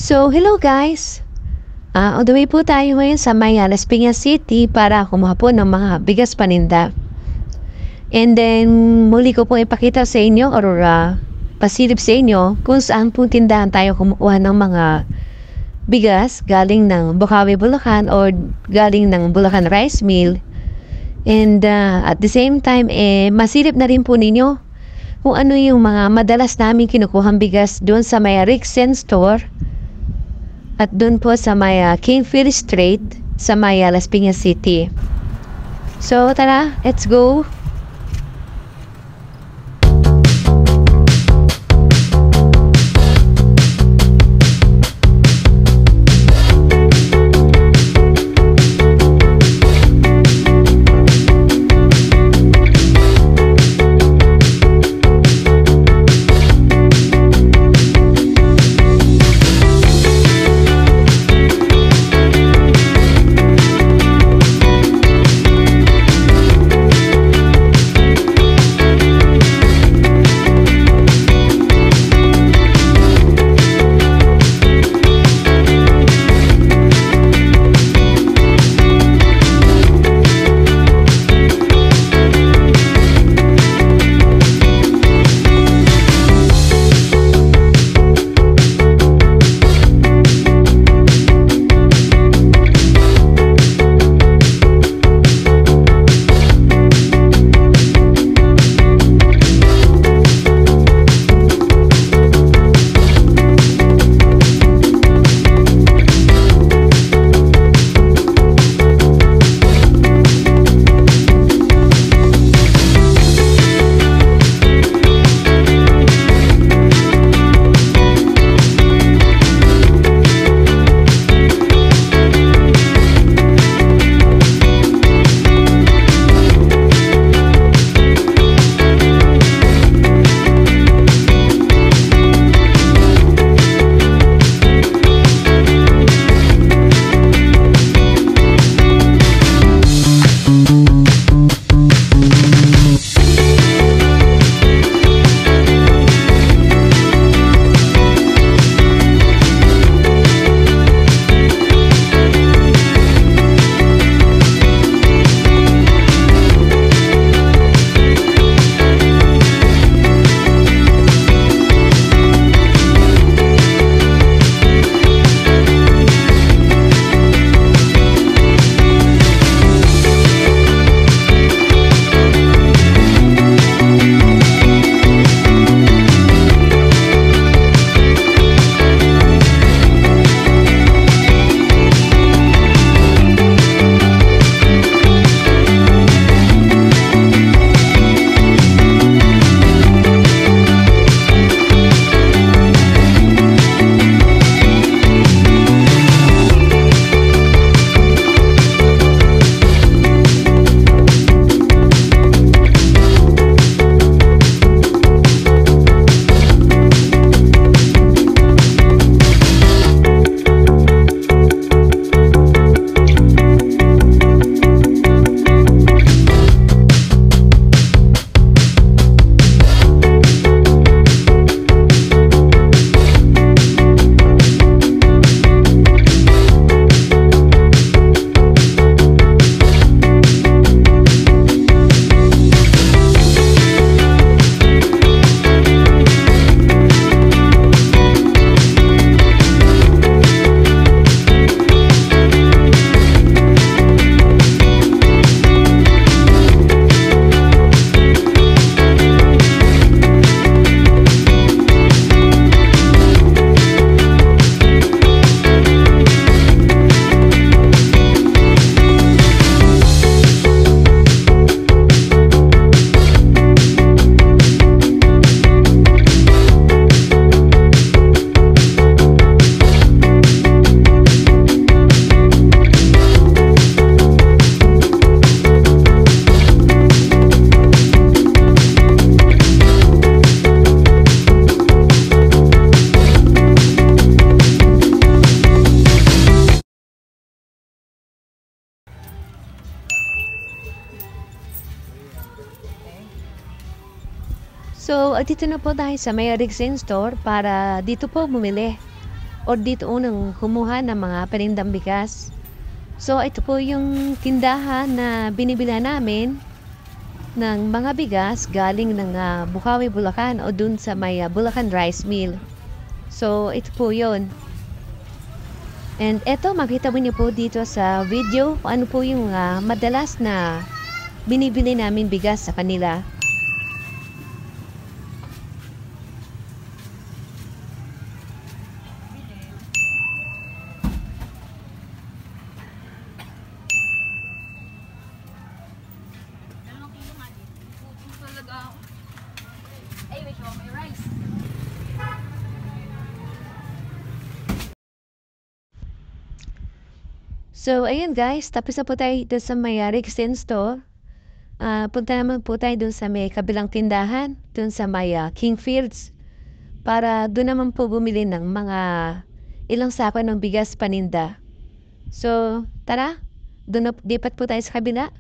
So, hello guys! On the way po tayo ngayon sa Las Piñas City para kumuha po ng mga bigas paninda. And then, muli ko po ipakita sa inyo or pasilip sa inyo kung saan po tindahan tayo kumukuha ng mga bigas galing ng Bukawi, Bulacan or galing ng Bulacan Rice Mill. And at the same time, masilip na rin po ninyo kung ano yung mga madalas namin kinukuhang bigas doon sa may Rixen Store at doon po sa may Kingfield Street sa may Las Piñas City. So tara, let's go! So, dito na po tayo sa may Rixen Store para dito po bumili or dito unang kumuha ng mga panindang bigas. So ito po yung tindahan na binibila namin ng mga bigas galing ng Bukawi, Bulacan o dun sa may Bulacan Rice Mill. So ito po yun. And eto, makita mo niyo po dito sa video kung ano po yung madalas na binibili namin bigas sa kanila. Ay, wait, may rice. So, ayun guys, tapos na po tayo dito sa may Rexen store. Punta naman po tayo dun sa may kabilang tindahan, dun sa may Kingfields. Para dun naman po bumili ng mga ilang sako ng bigas paninda. So, tara, lipat po tayo sa kabila.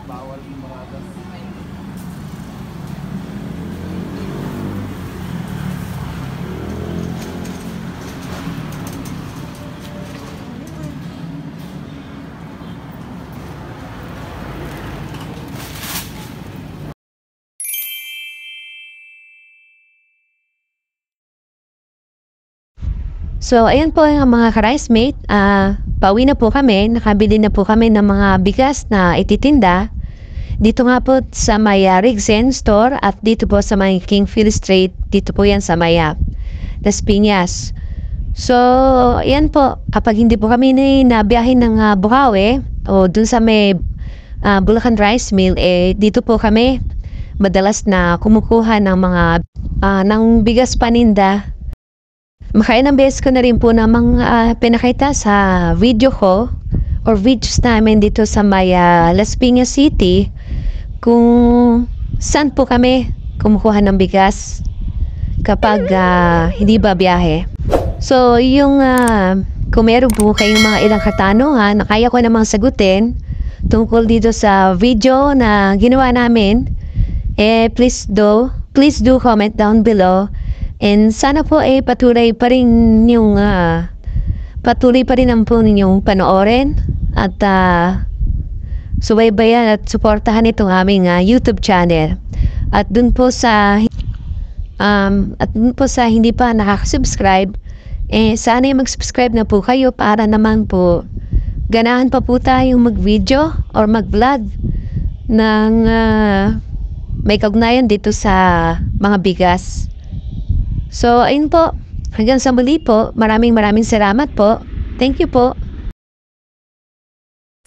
Bawal maragas. So, ayan po ang mga ka-rice mate. Pauwi na po kami. Nakabili na po kami ng mga bigas na ititinda. Dito nga po sa may Rexen store at dito po sa may Kingfield Street. Dito po yan sa may Las Piñas. So, ayan po. Kapag hindi po kami nabiyahin ng Bukawi o dun sa may Bulacan Rice Mill, dito po kami madalas na kumukuha ng mga ng bigas paninda. Makailang beses ko na rin po namang pinakita sa video ko or videos namin dito sa may Las Piñas City kung saan po kami kumukuha ng bigas kapag hindi ba biyahe. So, kung meron po kayong mga ilang katanungan na kaya ko namang sagutin tungkol dito sa video na ginawa namin, please do comment down below. And sana po patuloy pa rin ang po ninyong panoorin at subaybayan at suportahan itong aming YouTube channel. At dun po sa hindi pa nakaka-subscribe, sana mag-subscribe na po kayo para naman po ganahan pa po tayong mag-video or mag-vlog ng may kaugnayan dito sa mga bigas. So, ayun po. Hanggang sa muli po. Maraming salamat po. Thank you po.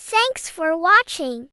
Thanks for watching.